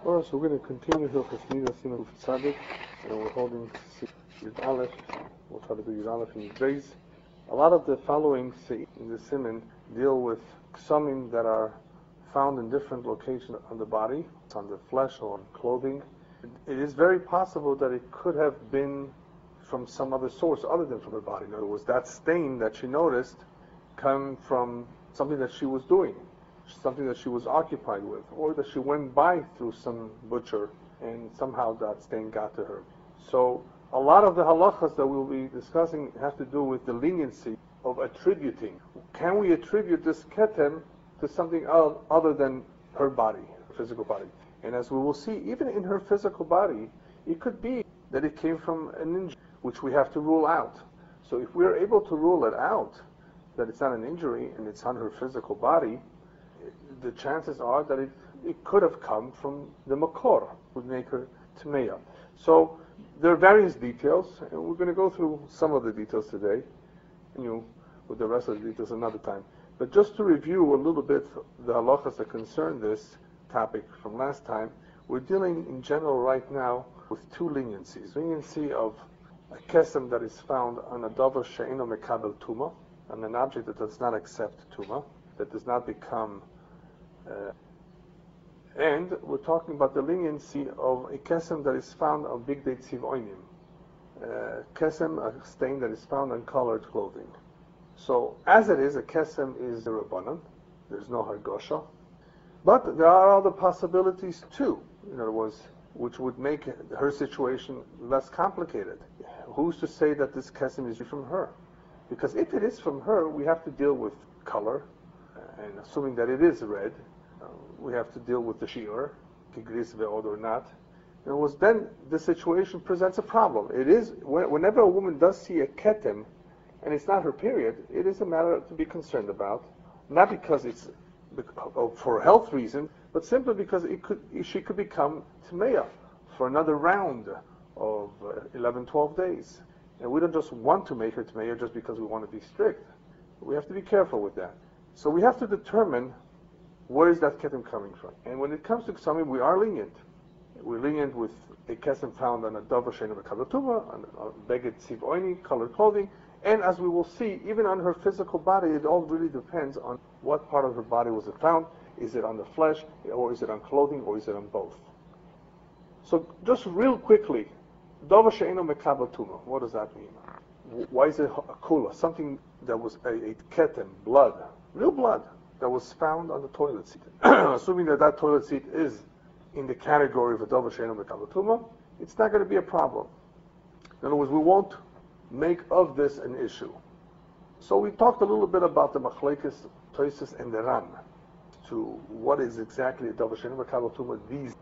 Alright, so we're going to continue Hilchos Niddah, Siman Tzadik, and we're holding Yud Aleph. We'll try to do Yud Aleph and Yud Beis. A lot of the following in the Siman deal with ksumim that are found in different locations on the body, it's on the flesh or on clothing. It is very possible that it could have been from some other source other than from her body. In other words, that stain that she noticed come from something that she was doing, something that she was occupied with, or that she went by through some butcher and somehow that stain got to her. So a lot of the halachas that we'll be discussing have to do with the leniency of attributing. Can we attribute this ketem to something other than her body, her physical body? And as we will see, even in her physical body, it could be that it came from an injury, which we have to rule out. So if we're able to rule it out, that it's not an injury and it's on her physical body, the chances are that it could have come from the makor, would make her tmeya. So there are various details, and we're going to go through some of the details today, and with the rest of the details another time. But just to review a little bit the halachas that concern this topic from last time, we're dealing in general right now with two leniencies. Leniency of a kesem that is found on a davar she'eno mekabel tuma, on an object that does not accept tuma, that does not become and we're talking about the leniency of a kesem that is found on bigdei tziv'oinim. Kesem, a stain that is found on colored clothing. So, as it is, a kesem is a rabbanan. There's no hargosha. But there are other possibilities too, in other words, which would make her situation less complicated. Who's to say that this kesem is from her? Because if it is from her, we have to deal with color, and assuming that it is red, we have to deal with the shiur, kigris ve'od or not. In other words, then the situation presents a problem. It is, whenever a woman does see a ketem, and it's not her period, it is a matter to be concerned about. Not because it's for health reasons, but simply because she could become tmeya for another round of 11, 12 days. And we don't just want to make her tmeya just because we want to be strict. We have to be careful with that. So we have to determine where is that ketem coming from. And when it comes to ksumim, we are lenient. We're lenient with a kesem found on a davar she'eno mekabel tuma, on a beged tziv'oini, colored clothing, and as we will see, even on her physical body, it all really depends on what part of her body was it found. Is it on the flesh, or is it on clothing, or is it on both? So just real quickly, davar she'eno mekabel tuma, what does that mean? Why is it a kula? Something that was a ketem, blood, real blood, that was found on the toilet seat. Assuming that that toilet seat is in the category of a davar she'eno mekabel tuma, it's not going to be a problem. In other words, we won't make of this an issue. So we talked a little bit about the machlekes, Tosis, and the Ran, to what is exactly a davar she'eno mekabel tuma these.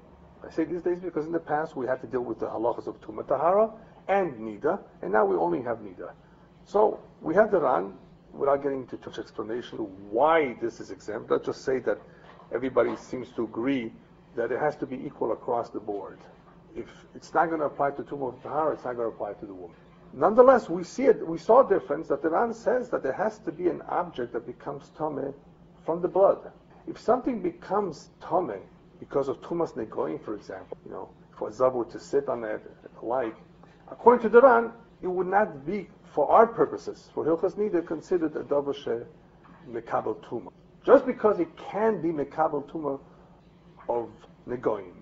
I say these days because in the past we had to deal with the halachas of tuma tahara and niddah, and now we only have niddah. So we have the Ran, without getting into too much explanation of why this is exempt. Let's just say that everybody seems to agree that it has to be equal across the board. If it's not going to apply to Tumah Tahara, it's not going to apply to the woman. Nonetheless, we saw a difference that the Ran says that there has to be an object that becomes Tomeh from the blood. If something becomes Tomeh because of Tumas Negoim, for example, for a Zav were to sit on it and the like, according to the Ran, it would not be, for our purposes, for Hilchos Niddah, considered a davar mekabel tuma. Just because it can be mekabel tuma of negoim,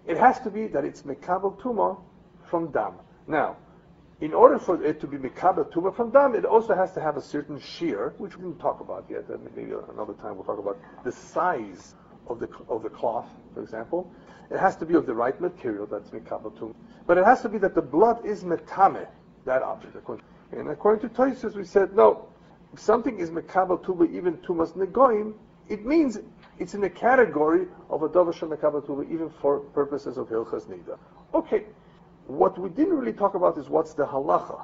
it has to be that it's mekabel tuma from dam. Now, in order for it to be mekabel tuma from dam, it also has to have a certain shear, which we didn't talk about yet. Maybe another time we'll talk about the size of the cloth, for example. It has to be of the right material, that's mekabel tuma. But it has to be that the blood is metame, that object. And according to Tosis, we said, no, if something is mekabel tuma, even tumas negoim, it means it's in the category of a davar mekabel tuma, even for purposes of Hilchos Niddah. Okay, what we didn't really talk about is what's the halacha.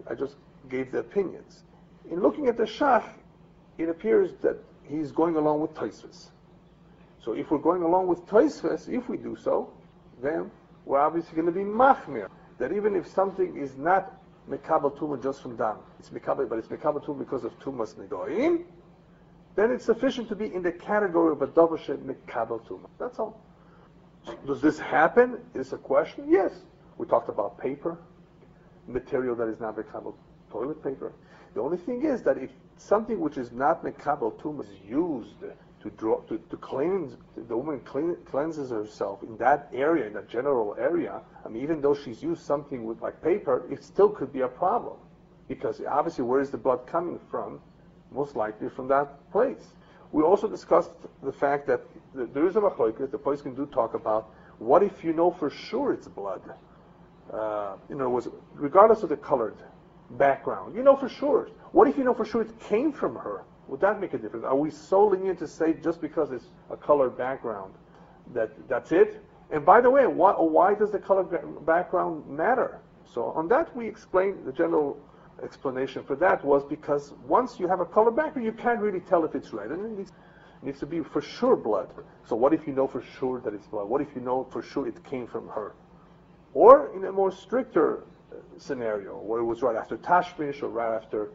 I just gave the opinions. In looking at the Shach, it appears that he's going along with Tosis. So if we're going along with Tosis, if we do so, then we're obviously going to be machmir, that even if something is not mekabel tuma just from dam, it's mekabel tuma because of tumas negoim, then it's sufficient to be in the category of a davar mekabel tuma. That's all. Does this happen? Is a question? Yes. We talked about paper, material that is not mekabel, toilet paper. The only thing is that if something which is not mekabel tumah is used to cleanse, the woman cleanses herself in that area, in that general area, I mean, even though she's used something with like paper, it still could be a problem. Because obviously, where is the blood coming from? Most likely from that place. We also discussed the fact that there is a machlokes, the poskim do talk about, what if you know for sure it's blood? Regardless of the colored background, you know for sure. What if you know for sure it came from her? Would that make a difference? Are we so lenient to say just because it's a colored background that's it? And by the way, why does the colored background matter? So on that we explained, the general explanation for that was because once you have a colored background, you can't really tell if it's red, and it needs to be for sure blood. So what if you know for sure that it's blood? What if you know for sure it came from her? Or in a more stricter scenario, where it was right after tashmish or right after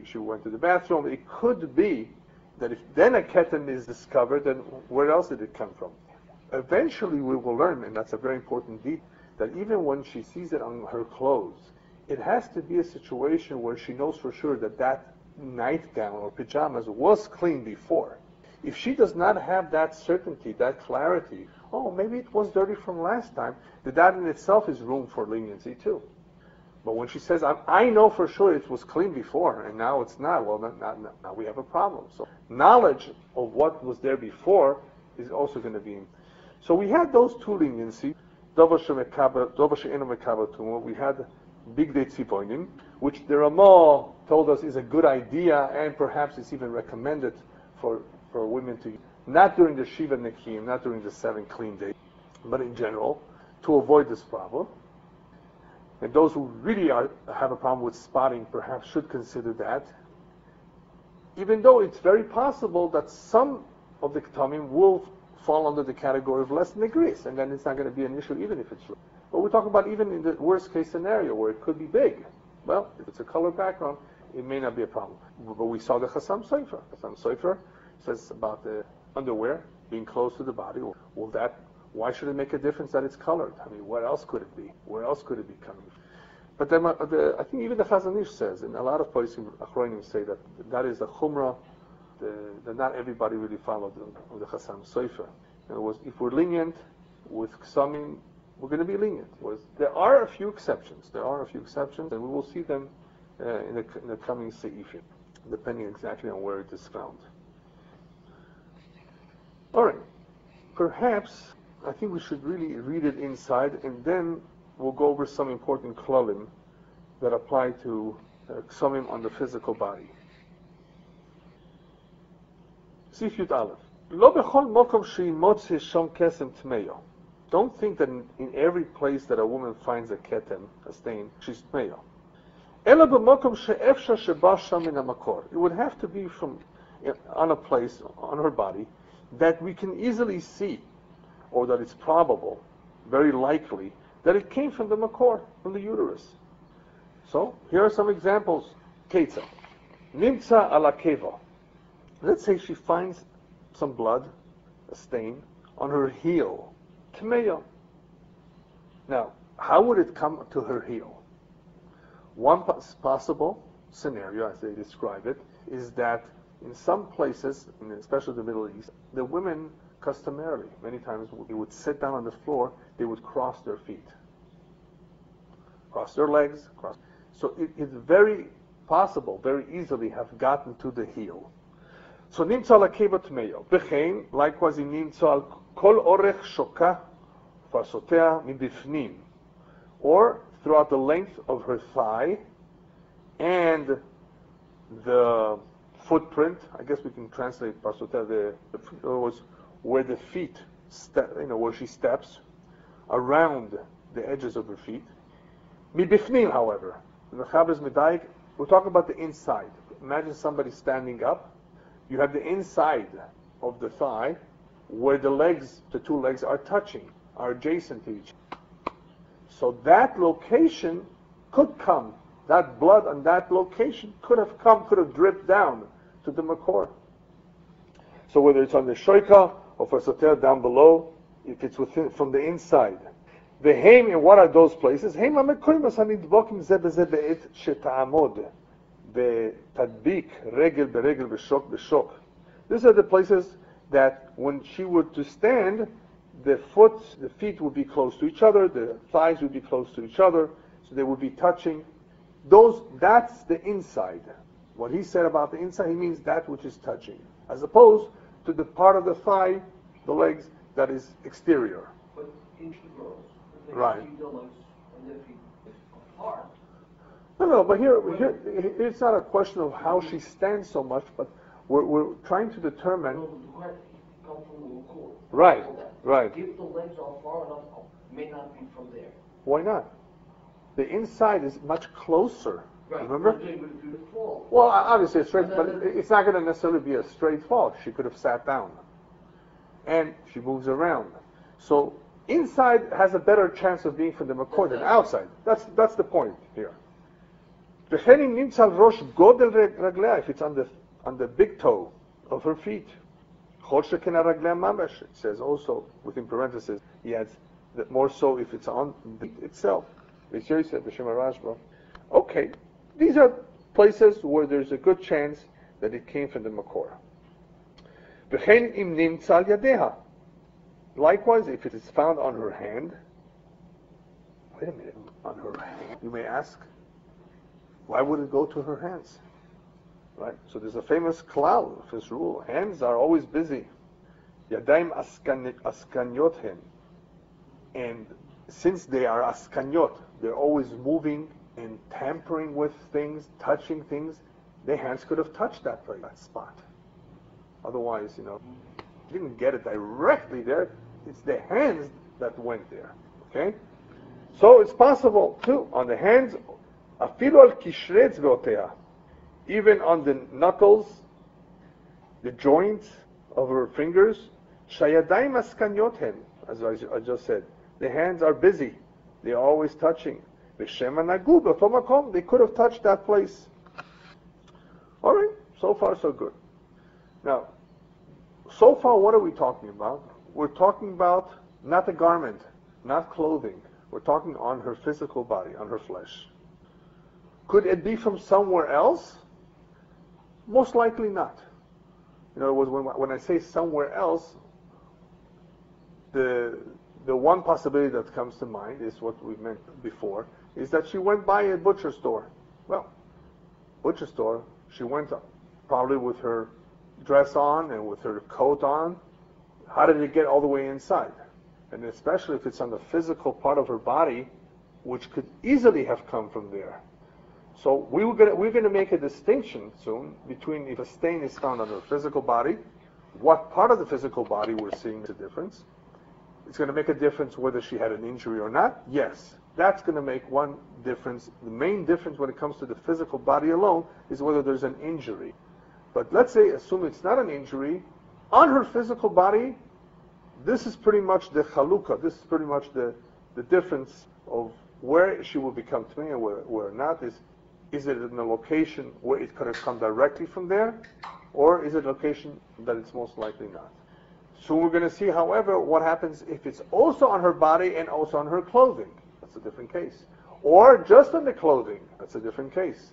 she went to the bathroom, it could be that if then a keten is discovered, then where else did it come from? Eventually we will learn, and that's a very important detail, that even when she sees it on her clothes, it has to be a situation where she knows for sure that that nightgown or pajamas was clean before. If she does not have that certainty, that clarity, oh, maybe it was dirty from last time, that in itself is room for leniency too. But when she says, I know for sure it was clean before, and now it's not, well, now we have a problem. So knowledge of what was there before is also going to be. So we had those two leniency. We had big day tzivonim, which the Ramah told us is a good idea, and perhaps it's even recommended for women to use. Not during the Shiva Nekim, not during the 7 clean days, but in general, to avoid this problem. And those who really have a problem with spotting perhaps should consider that. Even though it's very possible that some of the ketamim will fall under the category of less than a gris, and then it's not going to be an issue even if it's red. But we're talking about even in the worst case scenario where it could be big. Well, if it's a color background, it may not be a problem. But we saw the Chasam Sofer. Chasam Sofer says about the underwear being close to the body. Well, why should it make a difference that it's colored? I mean, what else could it be? Where else could it be coming from? But then I think even the Chazon Ish says, and a lot of places Achronim say that is the Chumrah, that not everybody really followed the Chasam Sofer. In other words, if we're lenient with Ksamim, we're going to be lenient. There are a few exceptions. And we will see them in the coming Seifim, depending exactly on where it is found. All right. Perhaps, I think we should really read it inside, and then we'll go over some important klalim that apply to Ksamim on the physical body. Sif Yud Aleph. Lo bechol mokom sheimotze shom kesem tmeyo. Don't think that in every place that a woman finds a keten, a stain, she's tmeyo. Ela b'mokom she'efsha sheba sham min hamakor. It would have to be on a place, on her body, that we can easily see, or that it's probable, very likely, that it came from the makor, from the uterus. So, here are some examples. Keitza. Nimtza ala keva. Let's say she finds some blood, a stain, on her heel. Tmeya. Now, how would it come to her heel? One possible scenario, as they describe it, is that in some places, especially the Middle East, the women customarily, many times, they would sit down on the floor, they would cross their feet. Cross their legs, So it's very possible, very easily have gotten to the heel. So nimtza al akeva tmeyo. B'chein, likewise in nimtza al kol orech shoka farsotea mibifnim. Or throughout the length of her thigh and the footprint, I guess we can translate farsotea, where the feet, where she steps, around the edges of her feet. Mibifnim, however, the Chabez Medayik, we're talking about the inside. Imagine somebody standing up. You have the inside of the thigh where the two legs are touching, are adjacent to each other. So that location could come, that blood on that location could have dripped down to the makor. So whether it's on the shoika or farsotea down below, if it's within, from the inside. Vehem, and what are those places? Hem hamekoyim hanidbokim ze beze be'et sheta'amod ve'tadbik regel beregel v'shok v'shok. These are the places that when she were to stand, the feet would be close to each other, the thighs would be close to each other, so they would be touching. That's the inside. What he said about the inside, he means that which is touching, as opposed to the part of the thigh, the legs, that is exterior. But in girls, they right. see the legs and their feet apart. No, but here it's not a question of how she stands so much, but we're trying to determine. Right. If the legs are far enough, it may not be from there. Why not? The inside is much closer. Right. Remember? Fall. Well, obviously it's straight, but it's not going to necessarily be a straight fall. She could have sat down, and she moves around. So inside has a better chance of being from the makor than outside. That's the point here. If it's on the big toe of her feet. It says also, within parentheses, he adds that more so if it's on itself. Okay, these are places where there's a good chance that it came from the makor. Likewise, if it is found on her hand, wait a minute, on her hand, you may ask, why would it go to her hands? Right? So there's a famous klal, this rule. Hands are always busy. Yadayim askanyot hen. And since they are askanyot, they're always moving and tampering with things, touching things, their hands could have touched that spot. Otherwise, you didn't get it directly there. It's the hands that went there. Okay? So it's possible too, on the hands, afilu al kishrei tzveoteha, even on the knuckles, the joints of her fingers, shayadayim askanyot hen, as I just said. The hands are busy. They are always touching. They could have touched that place. All right, so far so good. Now, so far what are we talking about? We're talking about not a garment, not clothing. We're talking on her physical body, on her flesh. Could it be from somewhere else? Most likely not. In other words, when I say somewhere else, the one possibility that comes to mind is what we meant before, is that she went by a butcher store. Well, butcher store, she went probably with her dress on and with her coat on. How did it get all the way inside? And especially if it's on the physical part of her body, which could easily have come from there. So we're going to make a distinction soon between if a stain is found on her physical body, what part of the physical body we're seeing the difference. It's going to make a difference whether she had an injury or not. Yes, that's going to make one difference. The main difference when it comes to the physical body alone is whether there's an injury. But let's say, assume it's not an injury, on her physical body, this is pretty much the chalukah. This is pretty much the difference of where she will become tmei and where not. Is it in a location where it could have come directly from there, or is it a location that it's most likely not? So we're going to see, however, what happens if it's also on her body and also on her clothing. That's a different case. Or just on the clothing. That's a different case.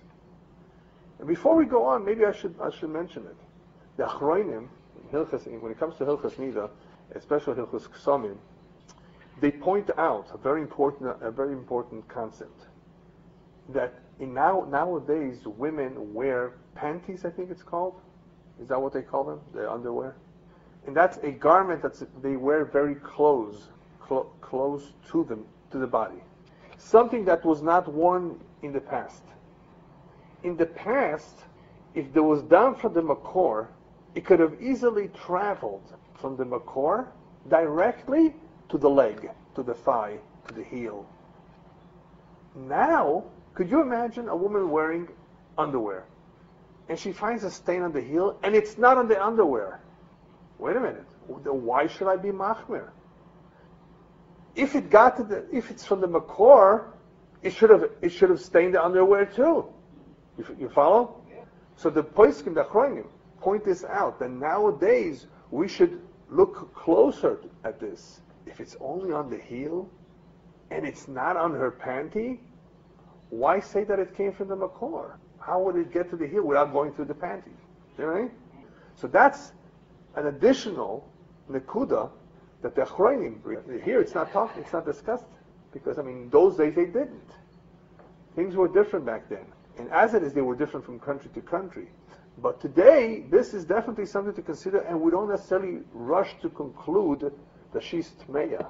And before we go on, maybe I should mention it. The Achroinim, when it comes to Hilchas Niddah, especially Hilchas Ksamim, they point out a very important concept. That nowadays women wear panties, I think it's called. Is that what they call them? The underwear? And that's a garment that they wear very close to the body. Something that was not worn in the past. In the past, if there was done from the makor, it could have easily traveled from the makor directly to the leg, to the thigh, to the heel. Now, could you imagine a woman wearing underwear, and she finds a stain on the heel, and it's not on the underwear? Wait a minute. Why should I be machmir? If it's from the makor, it should have stained the underwear too. You follow? Yeah. So the poskim, the achronim, point this out that nowadays we should look closer at this. if it's only on the heel and it's not on her panty, why say that it came from the makor? How would it get to the heel without going through the panty? You know what I mean? So that's an additional nekuda that the Achronim bring. Here it's not talked, it's not discussed, because those days they didn't. Things were different back then. And as it is, they were different from country to country. But today, this is definitely something to consider, and we don't necessarily rush to conclude that she's tmeya.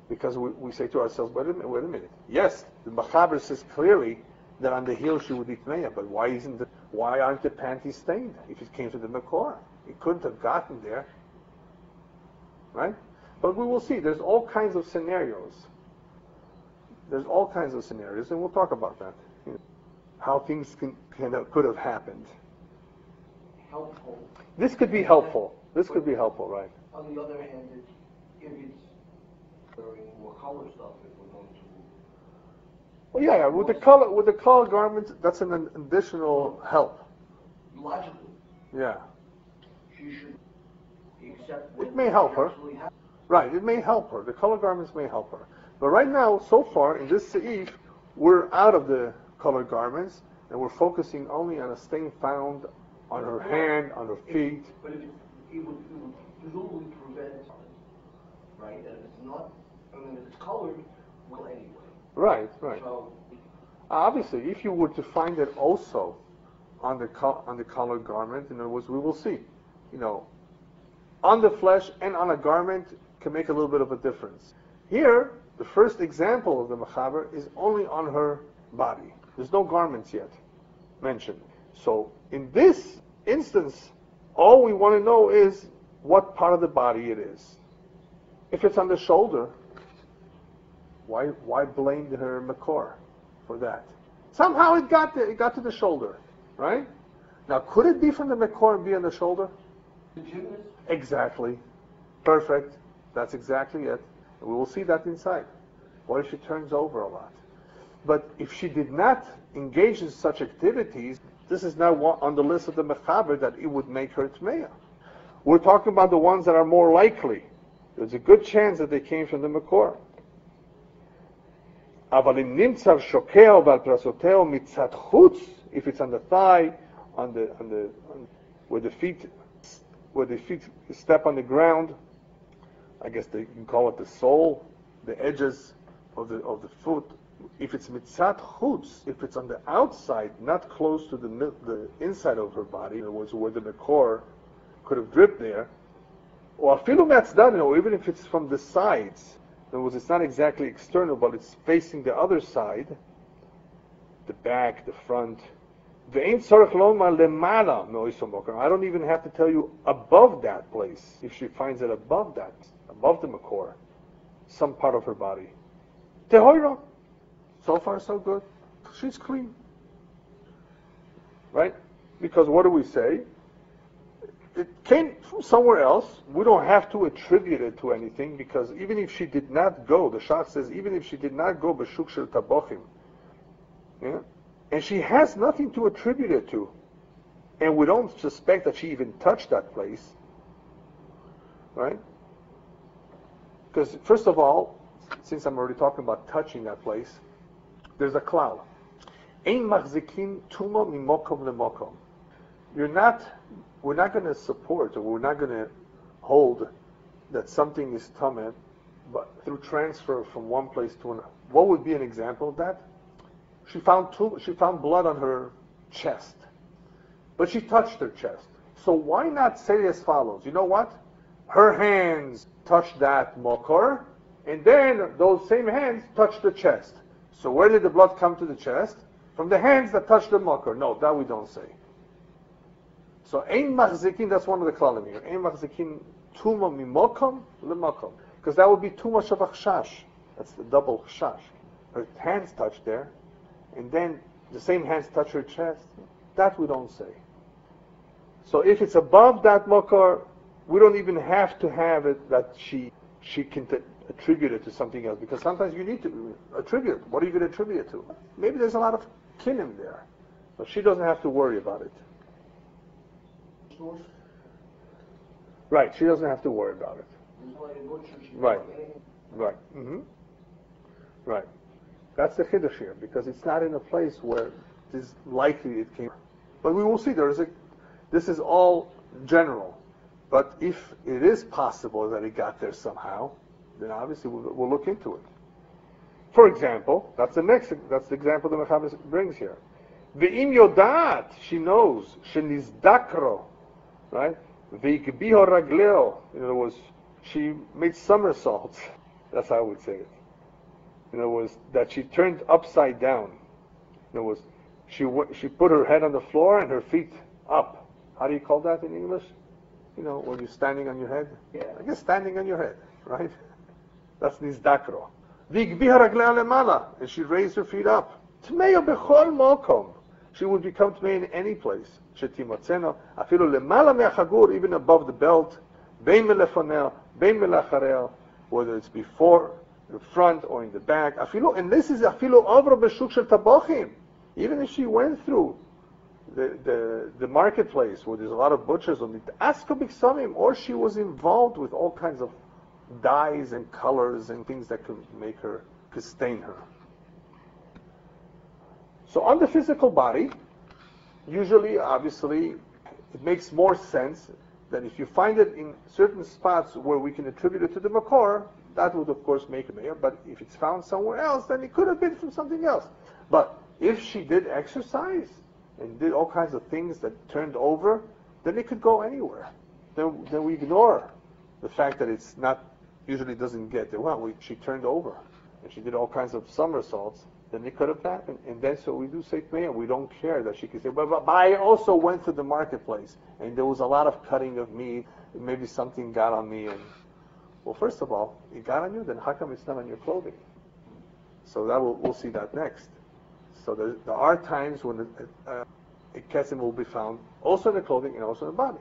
Because we say to ourselves, wait a minute. Yes, the Machaber says clearly that on the heel she would be tmeya, but why aren't the panties stained if it came to the makor? It couldn't have gotten there. Right? But we will see. There's all kinds of scenarios. And we'll talk about that. How things could have happened. Helpful. This could be helpful. Right? On the other hand, if it's wearing more color stuff, if we're going to. Well, yeah. With the color garments, that's an additional help. Logically. Yeah. She should accept. It may help her. Right. It may help her. The color garments may help her. But right now, so far in this seif, we're out of the color garments, and we're focusing only on a stain found on her hand, on her feet. But it would presumably prevent, right? And if it's not, if it's colored, well, anyway. Right. So, obviously, if you were to find it also on the colored garment, in other words, we will see, on the flesh and on a garment can make a little bit of a difference. Here, the first example of the Machaber is only on her body. There's no garments yet mentioned. So in this instance, all we want to know is what part of the body it is. If it's on the shoulder, why blame her makor for that? Somehow it got to the shoulder, right? Now, could it be from the makor and be on the shoulder? Exactly. Perfect. That's exactly it. We will see that inside. What if she turns over a lot? But if she did not engage in such activities, this is now on the list of the Mechaber that it would make her Tmeya. We're talking about the ones that are more likely. There's a good chance that they came from the Makor. If it's on the thigh, where the feet step on the ground, I guess you can call it the sole, the edges of the foot. If it's mitzat chutz, if it's on the outside, not close to the inside of her body, in other words, where the makor could have dripped there, or afilu me'atzadim, or even if it's from the sides, in other words, it's not exactly external, but it's facing the other side, the back, the front. Ve'ein tzarich lomar lemala me'oisam boker. I don't even have to tell you above that place, if she finds it above the makor, some part of her body. Tehoira. So far, so good. She's clean. Right? Because what do we say? It came from somewhere else. We don't have to attribute it to anything, because even if she did not go, the Shach says, even if she did not go b'shuk shel tabochim, yeah? And she has nothing to attribute it to, and we don't suspect that she even touched that place, right? Because first of all, since I'm already talking about touching that place, there's a klal. Ein machzikin tuma mimokom lemokom. We're not going to support, or we're not going to hold that something is tameh, but through transfer from one place to another. What would be an example of that? She found blood on her chest, but she touched her chest. So why not say as follows? You know what? Her hands touched that mokor, and then those same hands touched the chest. So where did the blood come to the chest? From the hands that touched the mokor. No, that we don't say. So ein machzikin, that's one of the klalim here. Ein machzikin tuma mimokom lemokom, because that would be too much of a chash. That's the double chash. Her hands touched there, and then the same hands touch her chest. That we don't say. So if it's above that mokor, we don't even have to have it that she can attribute it to something else, because sometimes you need to attribute it. What are you going to attribute it to? Maybe there's a lot of kinim there, but she doesn't have to worry about it. Right, she doesn't have to worry about it. There's no like a butcher. Right. Right. Right. That's the chiddush here, because it's not in a place where it is likely it came. But we will see. This is all general. But if it is possible that it got there somehow, then obviously we'll look into it. For example, that's the example the Mechaber brings here. Ve'im yodat, she knows, shenizdakro, right? Ve'ikbiho ragleo, in other words, she made somersaults. That's how I would say it. In other words, that she turned upside down. In other words, she put her head on the floor and her feet up. How do you call that in English? You know, when you're standing on your head? Yeah. I guess standing on your head, right? That's nizdakro. V'ikbiha ragleo lemala, and she raised her feet up. Tmeyo bechol mokom. She would become tmei in any place. Shetimatzeno, afilu lemala me'achagur, even above the belt. Bein melefoneo, bein melachareo, whether it's before, the front, or in the back. Afilu, and this is afilu avro b'shuk shel tabochim. Even if she went through the marketplace where there's a lot of butchers on the askobik samim, or she was involved with all kinds of dyes and colors and things that could stain her. So on the physical body, usually, obviously, it makes more sense that if you find it in certain spots where we can attribute it to the makor, that would of course make it mayor. But if it's found somewhere else, then it could have been from something else. But if she did exercise and did all kinds of things that turned over, then it could go anywhere. Then we ignore the fact that it's not, usually doesn't get there. Well, she turned over and she did all kinds of somersaults. Then it could have happened. And then so we do say Tmeya. We don't care that she can say, but I also went to the marketplace and there was a lot of cutting of meat. Maybe something got on me. And well, first of all, it got on you, then how come it's not on your clothing? So that we'll see that next. So there are times when a kesem will be found also in the clothing and also in the body.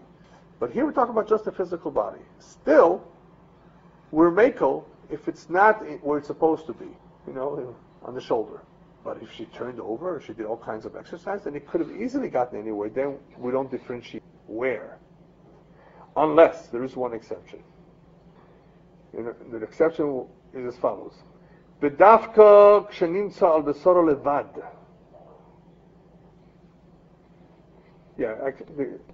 But here we're talking about just the physical body. Still, we're makel if it's not where it's supposed to be, on the shoulder. But if she turned over, or she did all kinds of exercise, then it could have easily gotten anywhere. Then we don't differentiate where. Unless there is one exception. The exception is as follows. B'dafka kshenimtza al besoro levad. Yeah,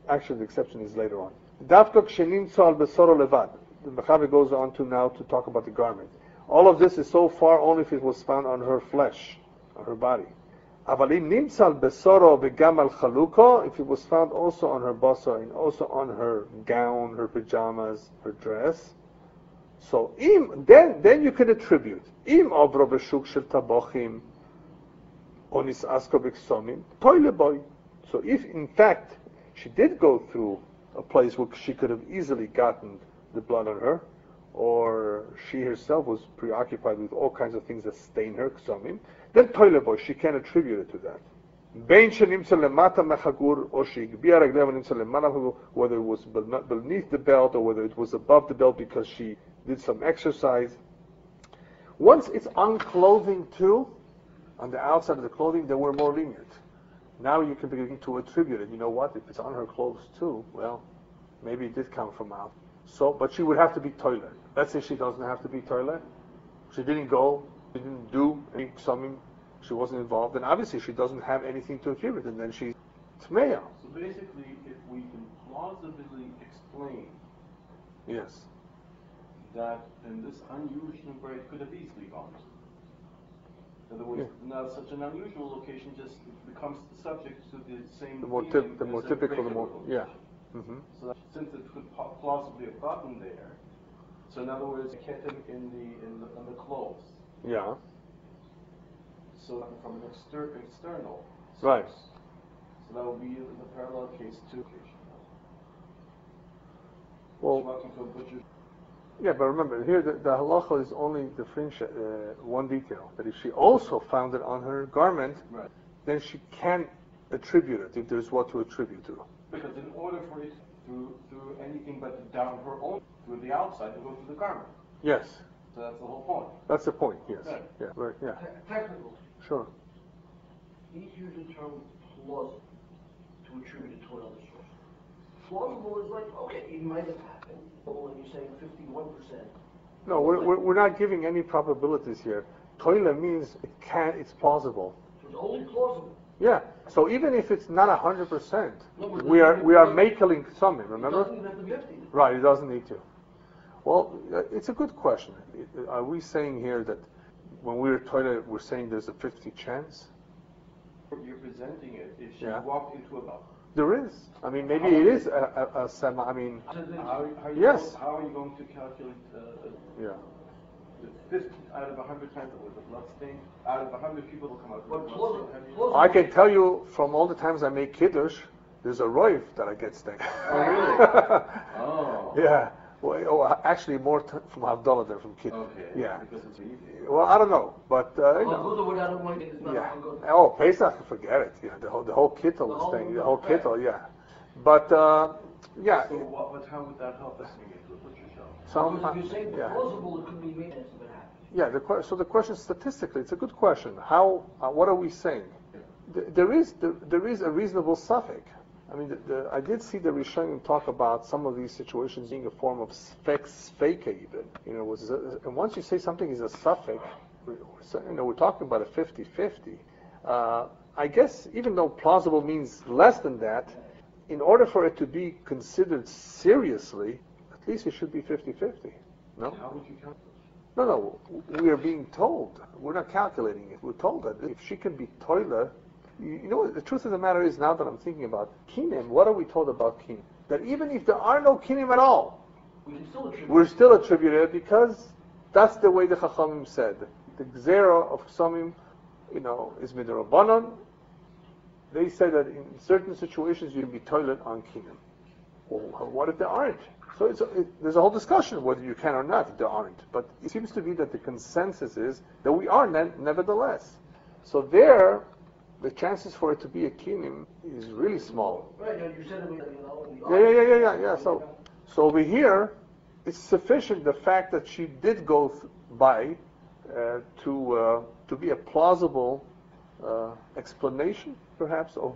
actually the exception is later on. Dafka kshenimtza al besoro levad. The Mechaber goes on to now to talk about the garment. All of this is so far only if it was found on her flesh, on her body. Avalim nimtza al besoro v'gam al chaluko, if it was found also on her basar and also on her gown, her pajamas, her dress. So then you can attribute im avro b'shuk shel tabochim onis asko b'ksomim toile boy. So if in fact she did go through a place where she could have easily gotten the blood on her, or she herself was preoccupied with all kinds of things that stain her, ksomim, then toile boy, she can attribute it to that. Bein shenimtza lemata mechagur, or sheigbiya raglev nimtza lemala, whether it was beneath the belt or whether it was above the belt because she did some exercise. Once it's on clothing too, on the outside of the clothing, then we're more lenient. Now you can begin to attribute it. You know what? If it's on her clothes too, well, maybe it did come from out. So, but she would have to be toilet. Let's say she doesn't have to be toilet. She didn't go, she didn't do any something, she wasn't involved, then obviously she doesn't have anything to attribute, and then she's tmeya. So basically, if we can plausibly explain Yes. that in this unusual way it could have easily gone. In other words, now such an unusual location just becomes subject to the same. The more typical, the more Mm-hmm. So that since it could plausibly have gotten there, so in other words, kept him in the clothes. Yeah. So from an external. Right. Source. So that would be the parallel case to occasion. Well. Walking to a butcher. Yeah, but remember, here the halacha is only one detail. That if she also found it on her garment, right, then she can attribute it if there's what to attribute to. Because in order for it through anything but down her own, through the outside, to go through the garment. Yes. So that's the whole point. That's the point, yes. Right. Yeah, right, yeah. Technical. Sure. He's using the term plausible to attribute it to another source. plausible is like, okay, it might have happened. But when you're saying 51%. No, we're not giving any probabilities here. Toile means it's plausible. So it's only plausible. Yeah. So even if it's not 100%, we are making something. Remember? It doesn't even have to be 50. Right. It doesn't need to. Well, it's a good question. Are we saying here that when we're toilet, we're saying there's a 50 chance? You're presenting it. If she Yeah. walked into a bubble. There is. I mean, maybe it is a semi. I mean, yes. How are you going to calculate Yeah. the 50 out of 100 times with the blood stain? Out of 100 people will come out with But blood stain. plausible. I can tell you from all the times I make kiddush, there's a roif that I get stained. Oh, really? Oh. Yeah. Well, actually, more from Havdalah than from kiddush. Okay. Yeah. Because it's easy. Well, I don't know, but you know. Yeah. Yeah. Oh, Pesach, forget it. Yeah, the whole kittel is thing. The whole kittel, yeah. But yeah. So how would that help us in the literature? Some, Because if you're saying yeah. plausible, it could be made as if it happened. Yeah. So the question statistically, it's a good question. How? What are we saying? There is a reasonable suffix. I mean, I did see the Rishonim talk about some of these situations being a form of sfeika even. You know, and once you say something is a suffix, we're talking about a 50-50. I guess even though plausible means less than that, in order for it to be considered seriously, at least it should be 50-50. No? How would you calculate? No. We are being told. We're not calculating it. We're told that if she can be toilet. You know, the truth of the matter is, now that I'm thinking about kinim, what are we told about kinim? That even if there are no kinim at all, we're still attributed because that's the way the Chachamim said. The gzera of Ksamim, is midrabanan. They say that in certain situations you can be toilet on kinim. Well, what if there aren't? So there's a whole discussion whether you can or not if there aren't. But it seems to be that the consensus is that we are nevertheless. So there, the chances for it to be a kinim is really small. Right, you said it. Yeah. So over here, it's sufficient the fact that she did go by to be a plausible explanation, perhaps, of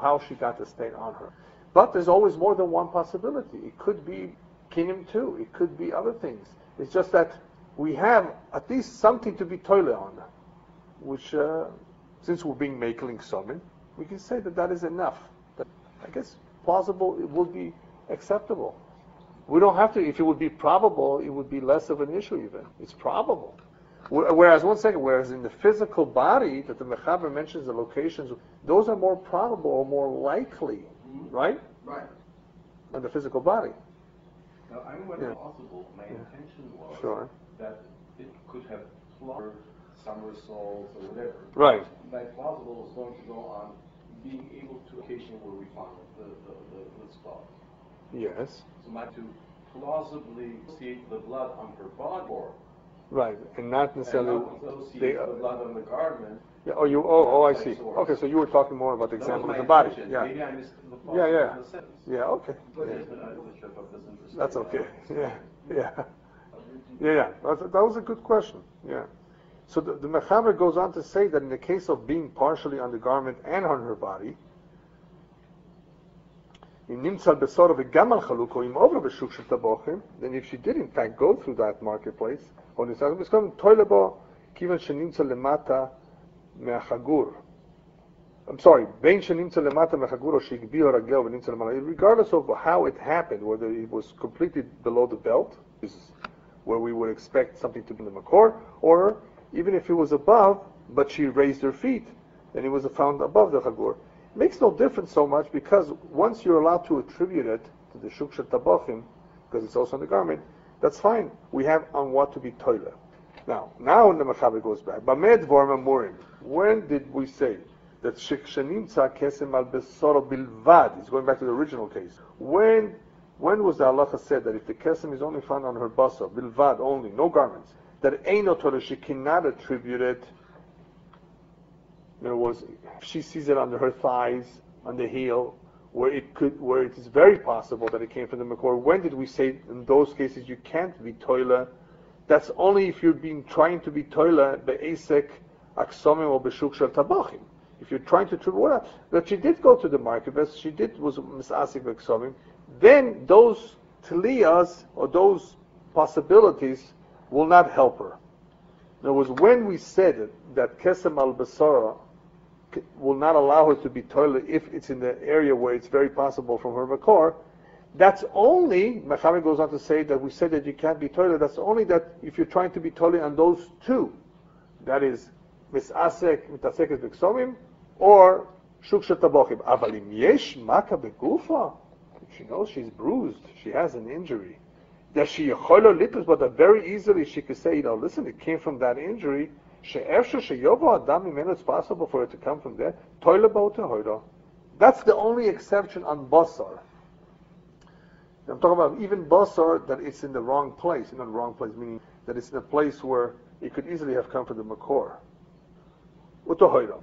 how she got the stain on her. But there's always more than one possibility. It could be kinim too. It could be other things. It's just that we have at least something to be toile on, which. Since we're being making summon, we can say that is enough. I guess plausible, it would be acceptable. We don't have to, if it would be probable, it would be less of an issue even. It's probable. Whereas in the physical body, that the Mechaber mentions the locations, those are more probable or more likely, right? Right. On the physical body. Now, I mean, possible, my intention was that it could have somersaults or whatever. Right. That plausible is going to go on being able to occasion where we find the spot. Yes. So not to plausibly see the blood on her body. Right, and not necessarily the blood on the garment. Yeah. I see. Okay, so you were talking more about the example of the body. Yeah. Maybe I missed the Yeah. in the sentence. Yeah. Okay. Yeah. That's okay. Yeah. That was a good question. Yeah. So the Mechaber goes on to say that in the case of being partially on the garment and on her body, then if she did in fact go through that marketplace, regardless of how it happened, whether it was completely below the belt, where we would expect something to be in the makor, or even if it was above, but she raised her feet, then it was found above the chagur. It makes no difference so much, because once you're allowed to attribute it to the Shuchan Aruch, because it's also on the garment, that's fine. We have on what to be toilet. Now when the Mechaber goes back, when did we say that Shekshanimtza kesem al besoro bilvad? He's going back to the original case. When was the halacha said that if the kesem is only found on her basar, bilvad only, no garments, that eino toilet, she cannot attribute it? In other words, if she sees it under her thighs, on the heel, where it is very possible that it came from the makor. When did we say in those cases you can't be toilet? That's only if you're trying to be toilet be'esek aksomim or b'shuk shel tabachim. If you're trying to attribute, that she did go to the market, but she was misasik b'aksomim, then those tliyas or those possibilities will not help her. In other words, when we said that kesem al basara will not allow her to be toilet if it's in the area where it's very possible from her makor, that's only, Mechaber goes on to say that we said that you can't be toilet, that's only that if you're trying to be toilet on those two, that is, mitasek b'ksomim, or shuksha tabochim. Avalim yesh maka begufa. She knows she's bruised, she has an injury. That she yecholo lipus, but that very easily she could say, listen, it came from that injury. She'efsha sheyovo adam imenu, it's possible for it to come from there. Toilet bo tehoida. That's the only exception on Basar. I'm talking about even Basar, that it's in the wrong place. Not the wrong place, meaning that it's in a place where it could easily have come from the makor. Utohoida.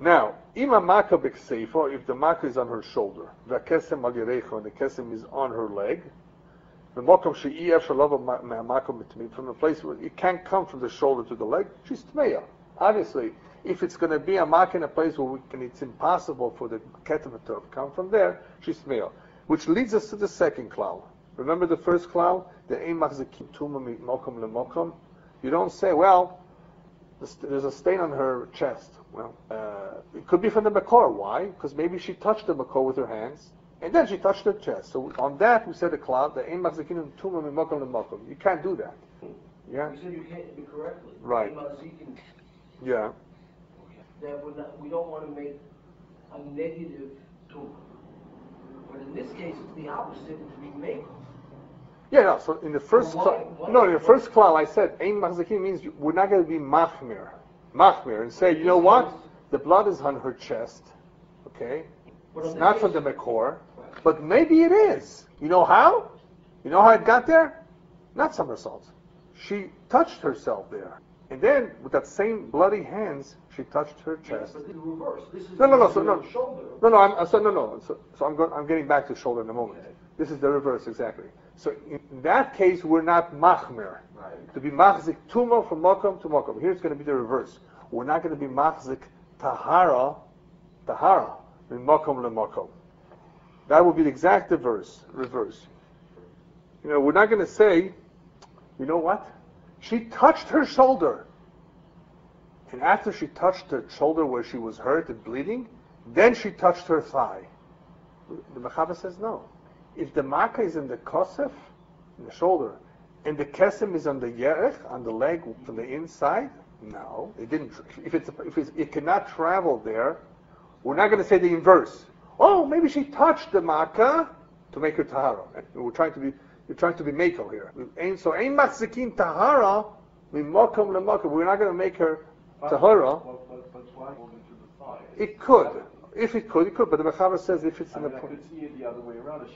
Now, ima maka b'kseifa, if the maka is on her shoulder, v'kesem al yerecha, and the kesem is on her leg, from the place where it can't come from the shoulder to the leg, she's tmeya. Obviously, if it's going to be a maka in a place where it's impossible for the ketem to come from there, she's tmeya. Which leads us to the second klal. Remember the first klal? The ein machzikim tuma mokom lemokom. You don't say, well, there's a stain on her chest. Well, it could be from the makor. Why? Because maybe she touched the makor with her hands, and then she touched her chest. So on that, we said the klal, the ein machzikim tuma mokom lemokom. You can't do that. Yeah. You said you can't do correctly. Right. Yeah. That we don't want to make a negative tumor. But in this case, it's the opposite. It's being made. Yeah, no. So in the first, in the first klal, I said ein machzikim means we're not going to be machmir, and say, you know what, the blood is on her chest, okay? It's not from the makor, but maybe it is. You know how? You know how it got there? Not somersaults. She touched herself there, and then with that same bloody hands, she touched her chest. But this is reverse. This is shoulder. So I'm getting back to shoulder in a moment. This is the reverse exactly. So in that case, we're not machmir. Right. To be machzik tuma from mokom to mokom. Here it's going to be the reverse. We're not going to be machzik tahara in mokom le mokom. That would be the exact reverse. We're not going to say, you know what? She touched her shoulder. And after she touched her shoulder where she was hurt and bleeding, then she touched her thigh. The Mechaber says no. If the maka is in the kosef, in the shoulder, and the kesem is on the yerech, on the leg from the inside, no, it didn't. If it cannot travel there, we're not going to say the inverse. Oh, maybe she touched the maka to make her tahara. You're trying to be makel here. So ein machzikin tahara mimokom lemokom. We're not going to make her tahara. But why hold it to the thigh? It could. If it could, but the Mechaber says if it's in the point. I could see it the other way around,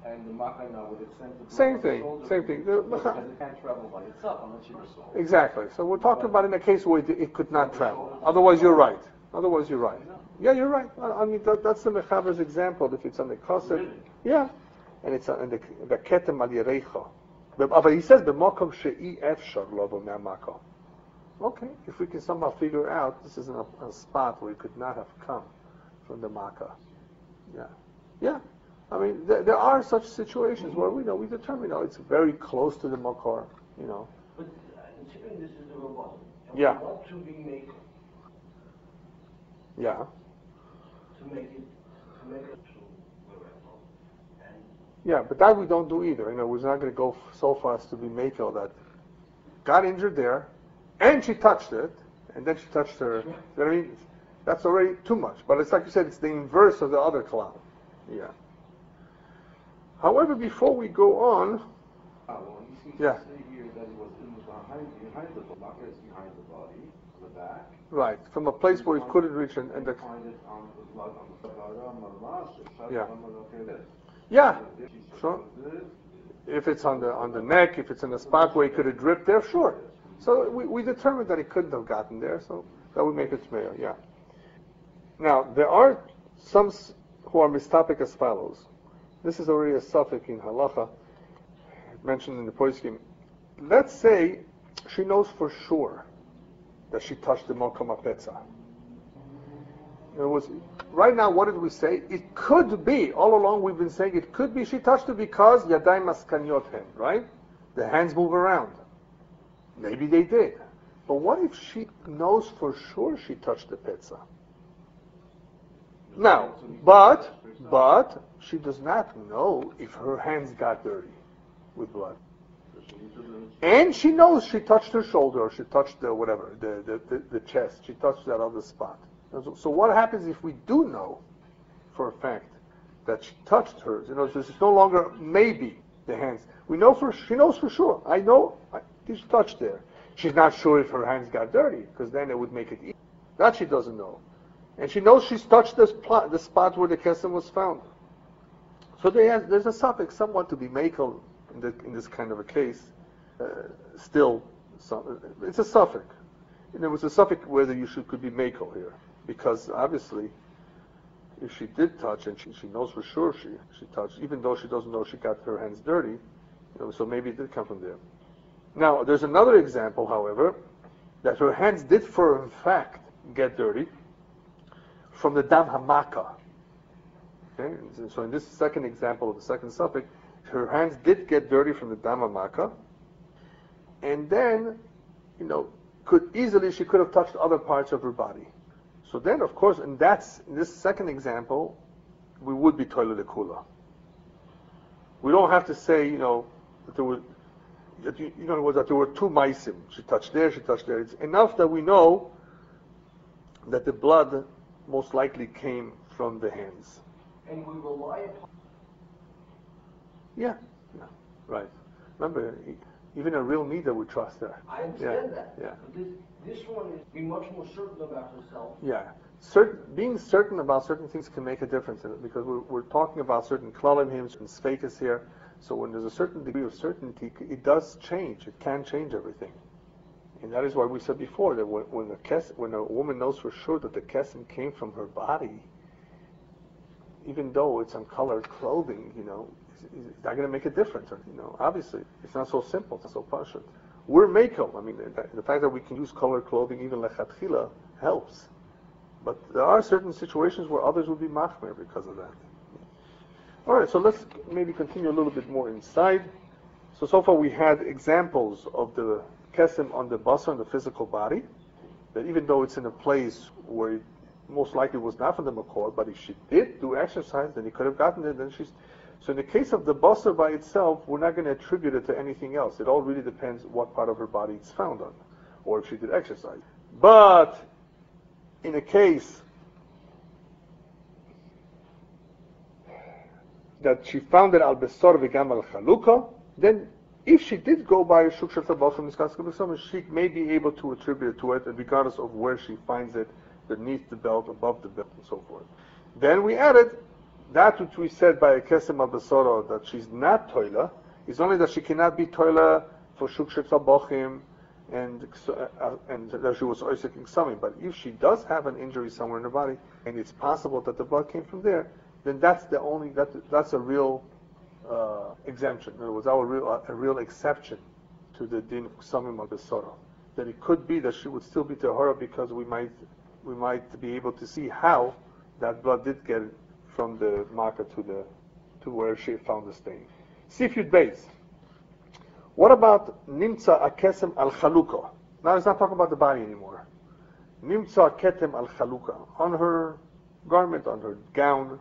and the Macha now would extend to the Same thing. Because it can't travel by itself unless you restore. Exactly. So we're talking about in a case where it could not travel. Otherwise, you're right. Yeah, you're right. I mean, that's the Mechaber's example. If it's on the Kosef, yeah, and it's on the Ketem al Yerecha. But he says, "B'mokom she'i efshar lovo me'amaka." Okay, if we can somehow figure out this is in a spot where it could not have come from the Makkah. Yeah. I mean, there are such situations where we determine, it's very close to the Makor, But considering this is the Rabbanon, yeah. We want to be made. Yeah. To make it to wherever. Yeah, but that we don't do either. We're not going to go so far as to be makel that got injured there, and she touched it, and then she touched her. You know what I mean? That's already too much. But it's like you said, it's the inverse of the other klal. Yeah. However, before we go on, You seem yeah. to say here that it was behind the body, is behind the body, the back. Right, from a place where it couldn't reach, and the. Find it on the blood on the Yeah. Yeah. Sure. If it's on the neck, if it's in a spot where it could have dripped there, sure. So we determined that it couldn't have gotten there, so that would make it tmeya. Yeah. Now, there are some who are mistapik as follows. This is already a suffix in Halacha, mentioned in the poskim. Let's say she knows for sure that she touched the mokom hapetza. In other words, right now, what did we say? It could be, all along we've been saying it could be she touched it because yadayim maskanyot hen, right? The hands move around. Maybe they did. But what if she knows for sure she touched the pizza? Now, but she does not know if her hands got dirty with blood. And she knows she touched her shoulder, or she touched the whatever, the chest. She touched that other spot. So what happens if we do know for a fact that she touched hers? You know, so it's no longer maybe the hands. We know she knows for sure. I know she's touched there. She's not sure if her hands got dirty, because then it would make it easy. That she doesn't know. And she knows she's touched the spot where the kesem was found. So there's a suffix somewhat to be makel in this kind of a case. It's a suffix. And there was a suffix whether could be makel here. Because obviously, if she did touch and she knows for sure she touched, even though she doesn't know she got her hands dirty, you know, so maybe it did come from there. Now, there's another example, however, that her hands did for in fact get dirty from the dam hamaka. Okay? So in this second example of the second suffix, her hands did get dirty from the dam hamaka, and then, you know, she could have touched other parts of her body. So then, of course, in this second example, we would be toilet lekula. We don't have to say, you know, that there were, that there were two maisim. She touched there, she touched there. It's enough that we know that the blood most likely came from the hands. And we rely upon. Yeah, right. Remember, even a real Niddah would trust her. I understand that. Yeah. But this one is being much more certain about herself. Yeah. Being certain about certain things can make a difference in it, because we're talking about certain klalim hymns, certain sfekas here. So when there's a certain degree of certainty, it does change. It can change everything. And that is why we said before that when a woman knows for sure that the kesem came from her body, even though it's uncolored clothing, you know, it's not going to make a difference. You know, obviously, it's not so simple. It's not so pashut. We're mekel. I mean, the fact that we can use colored clothing, even lechatchila, helps. But there are certain situations where others will be machmer because of that. All right, so let's maybe continue a little bit more inside. So far we had examples of the kesem on the basar, on the physical body, that even though it's in a place where it most likely was not from the makor, but if she did do exercise, then he could have gotten it. So in the case of the basar by itself, we're not going to attribute it to anything else. It all really depends what part of her body it's found on, or if she did exercise. But in a case that she found it al besor v'gam al chaluka, then if she did go by Shuchan Aruch, she may be able to attribute it to it, regardless of where she finds it, beneath the belt, above the belt, and so forth. Then we added that which we said by a kesem al besoro, that she's not toila, is only that she cannot be toila for Shuchan Aruch and that she was oiseking something. But if she does have an injury somewhere in her body, and it's possible that the blood came from there, then that's a real exemption. In other words, a real exception to the din samim al besora. That it could be that she would still be tahara because we might be able to see how that blood did get from the marker to where she found the stain. Sifyud Beis. What about nimtza akesem al chaluka? Now it's not talking about the body anymore. Nimtza ketem al chaluka, on her garment, on her gown,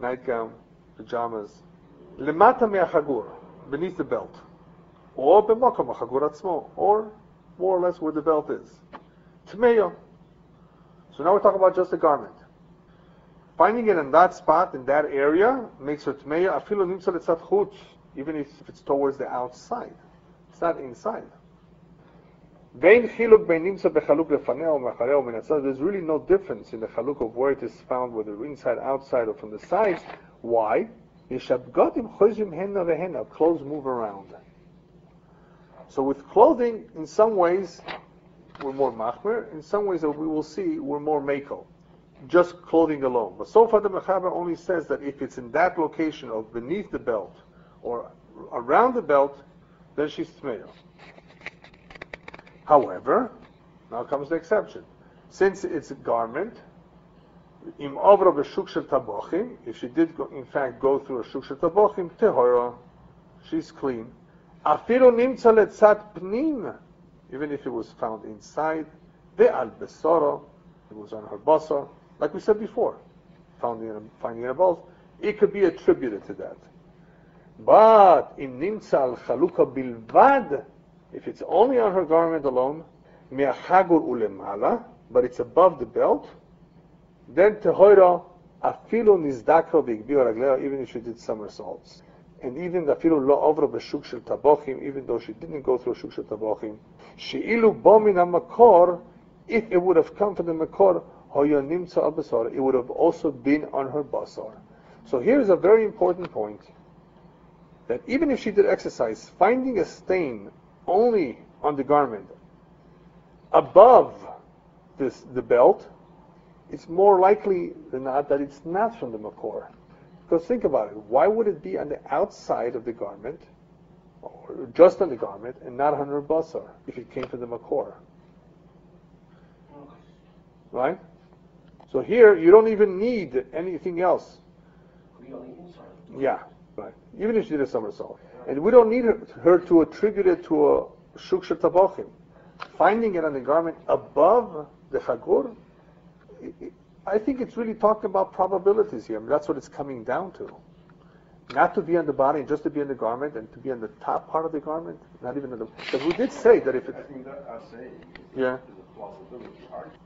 nightgown, pajamas, lemata me'achagur, beneath the belt, or b'makom achagur atzmo, or more or less where the belt is. Tmeya. So now we're talking about just the garment. Finding it in that spot, in that area, makes her tmeya, afilu nimtza letzat chutz, even if it's towards the outside. It's not inside. There's really no difference in the chaluk of where it is found, whether inside, outside, or from the sides. Why? Clothes move around. So with clothing, in some ways, we're more machmer. In some ways, that we will see, we're more mekel. Just clothing alone. But so far, the Mechaber only says that if it's in that location of beneath the belt or around the belt, then she's tmeya. However, now comes the exception. Since it's a garment, Im avra b'shuk shel tabochim, if she did in fact go through a shuk shel tabochim, tehora, she's clean. Afilu nimtza letzat pnim, even if it was found inside, ve'al besoro, it was on her basar, like we said before, finding in a bowl, it could be attributed to that. But in nimtza al chaluka bilvad, if it's only on her garment alone, me'achagur ulemala, but it's above the belt, then tehoira afilu nizdakro b'igbior ragleo, even if she did somersaults. And even afilu lo ovra b'shuk shel tabochim, even though she didn't go through a shuk shel tabochim, she'ilu bo min hamakor, if it would have come from the makor, hoya nimtza al basar, it would have also been on her basar. So here's a very important point, that even if she did exercise, finding a stain only on the garment above the belt, it's more likely than not that it's not from the makor. Because think about it, why would it be on the outside of the garment, or just on the garment, and not on her basar, if it came from the makor? Right? So here, you don't even need anything else. Yeah, right. Even if she did a somersault. And we don't need her to attribute it to a shuk shel tabochim. Finding it on the garment above the chagur, I think it's really talking about probabilities here. I mean, that's what it's coming down to. Not to be on the body, just to be in the garment, and to be on the top part of the garment, not even on the... Because we did say that if it... I think that I'm saying is Yeah. a plausibility argument.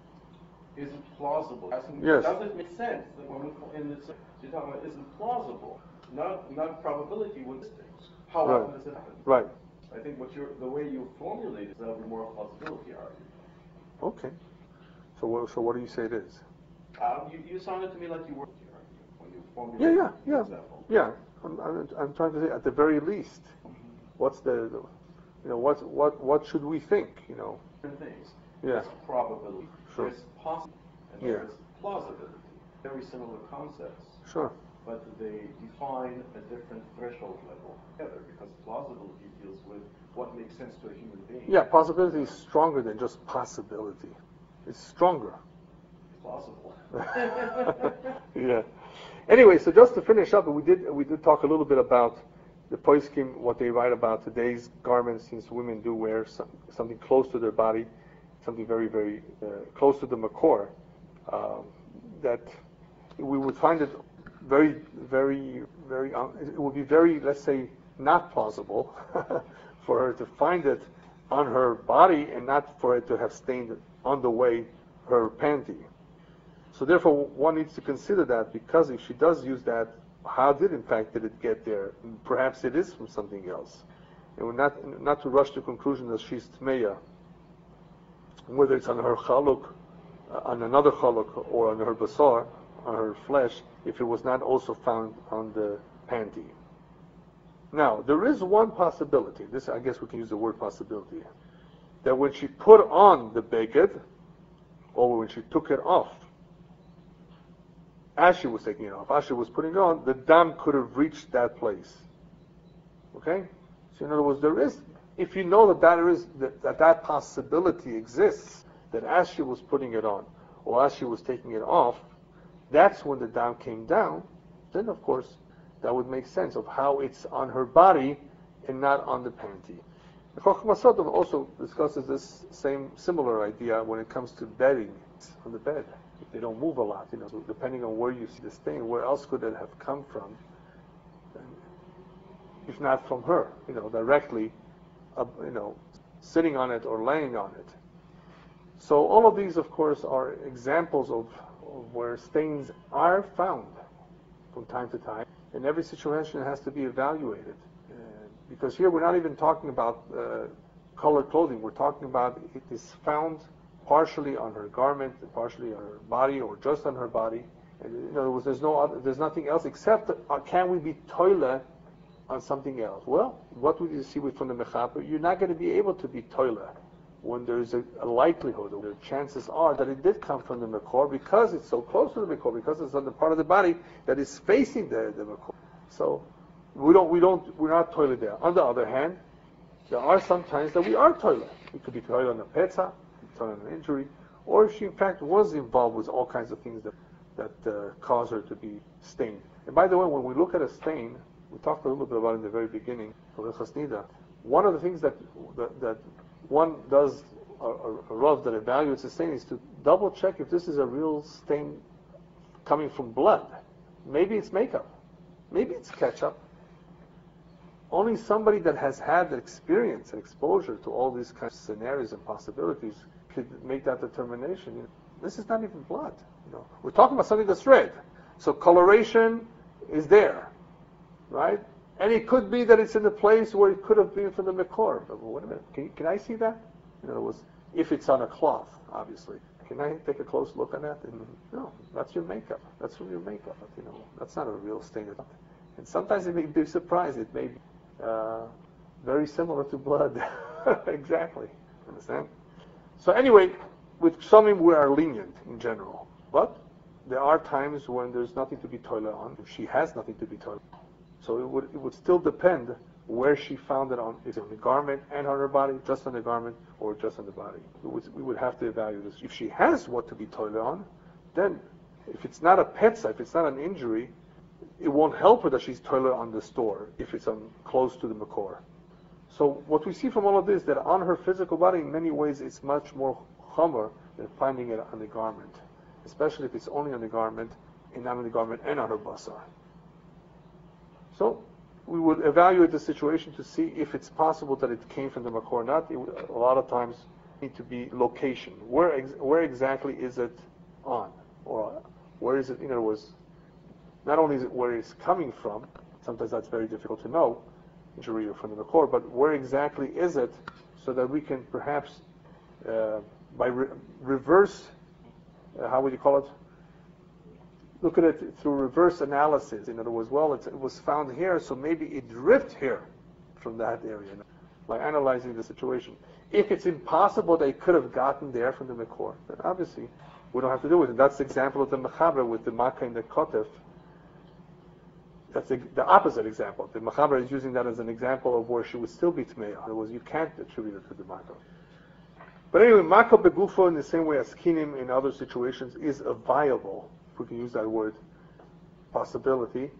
Is it plausible? Yes. Does it make sense that when we, in this, you're talking about, is it plausible? Not probability with things. How Right. often does it happen? Right. I think the way you formulate it, that'll be more a plausibility argument. Okay. So what do you say it is? You sounded to me like you were when you formulated Yeah. the example. Yeah. I'm trying to say, at the very least, what's what should we think? Different things. Yeah. There's probability. Sure. There's possibility. And Yeah. there's plausibility. Very similar concepts. Sure. But they define a different threshold level together, because plausibility deals with what makes sense to a human being. Yeah, possibility is stronger than just possibility. It's stronger. Plausible. Yeah. Anyway, so just to finish up, we did talk a little bit about the poskim, what they write about today's garments, since women do wear something close to their body, something very, very close to the makor, that we would find it very, very, very, it would be very, let's say, not plausible for her to find it on her body and not for it to have stained on the way her panty. So therefore, one needs to consider that, because if she does use that, how did it get there? Perhaps it is from something else. And we're not to rush to conclusion that she's tmeya, whether it's on her chaluk, on another chaluk, or on her basar, on her flesh, if it was not also found on the panty. Now, there is one possibility, this I guess we can use the word possibility, that when she put on the beged, or when she took it off, as she was taking it off, as she was putting it on, the dam could have reached that place. Okay? So in other words, there is, if you know that possibility exists, that as she was putting it on, or as she was taking it off, that's when the dam came down, then of course that would make sense of how it's on her body and not on the panty. The Chochmah Sodom also discusses this similar idea when it comes to bedding on the bed. If they don't move a lot, so depending on where you see the stain, where else could it have come from? If not from her, directly, sitting on it or laying on it. So all of these, of course, are examples of where stains are found from time to time, and every situation has to be evaluated. Because here we're not even talking about colored clothing. We're talking about it is found partially on her garment, partially on her body, or just on her body. And in other words, there's nothing else except can we be toile on something else? Well, what would you see from the mechaper? You're not going to be able to be toile when there's a likelihood, or the chances are that it did come from the makor, because it's so close to the makor, because it's on the part of the body that is facing the makor. So we're not toilet there. On the other hand, there are some times that we are toilet. We could be toilet on a petza, toilet on an injury, or if she in fact was involved with all kinds of things that that cause her to be stained. And by the way, when we look at a stain, we talked a little bit about it in the very beginning of Niddah. One of the things that one does, a Rav that evaluates a stain, is to double check if this is a real stain coming from blood. Maybe it's makeup. Maybe it's ketchup. Only somebody that has had the experience and exposure to all these kinds of scenarios and possibilities could make that determination. This is not even blood. We're talking about something that's red. So coloration is there, right? And it could be that it's in the place where it could have been from the Mikor. But wait a minute, can I see that? In other words, if it's on a cloth, obviously. Can I take a close look at that? And no, that's your makeup. That's from your makeup. That's not a real stain. And sometimes it may be surprised. It may be very similar to blood. Exactly. Understand? So anyway, with Shomim we are lenient in general. But there are times when there's nothing to be toilet on. If she has nothing to be toilet on. So it would still depend where she found it on. Is it on the garment and on her body, just on the garment, or just on the body? We would have to evaluate this. If she has what to be toilet on, then if it's not a petza, if it's not an injury, it won't help her that she's toilet on the store if it's close to the makor. So what we see from all of this, that on her physical body, in many ways, it's much more chomer than finding it on the garment, especially if it's only on the garment and not on the garment and on her basar. So we would evaluate the situation to see if it's possible that it came from the makor or not. A lot of times need to be location. Where exactly is it on? Or where is it, in other words, not only is it where it's coming from, sometimes that's very difficult to know, injury from the makor, but where exactly is it, so that we can perhaps, by reverse, how would you call it? Look at it through reverse analysis. In other words, well, it was found here, so maybe it dripped here from that area. By analyzing the situation. If it's impossible that it could have gotten there from the makor, then obviously we don't have to do it. And that's the example of the mechaber with the makkah and the kotef. That's the opposite example. The mechaber is using that as an example of where she would still be tmeah. In other words, you can't attribute it to the makkah. But anyway, makkah begufo, in the same way as kinim in other situations, is a viable, if we can use that word, possibility.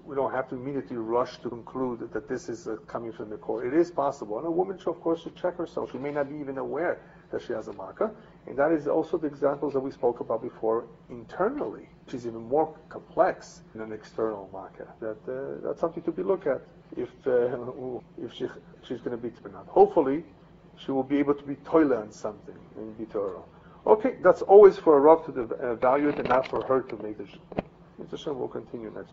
We don't have to immediately rush to conclude that this is coming from the core. It is possible. And a woman, of course, should check herself. She may not be even aware that she has a makkah. And that is also the examples that we spoke about before internally. She's even more complex than an external makkah. That's something to be looked at if she's going to be or not. Hopefully, she will be able to be toilet on something and be Torah. Okay, that's always for a Rav to evaluate and not for her to make the decision. We'll continue next.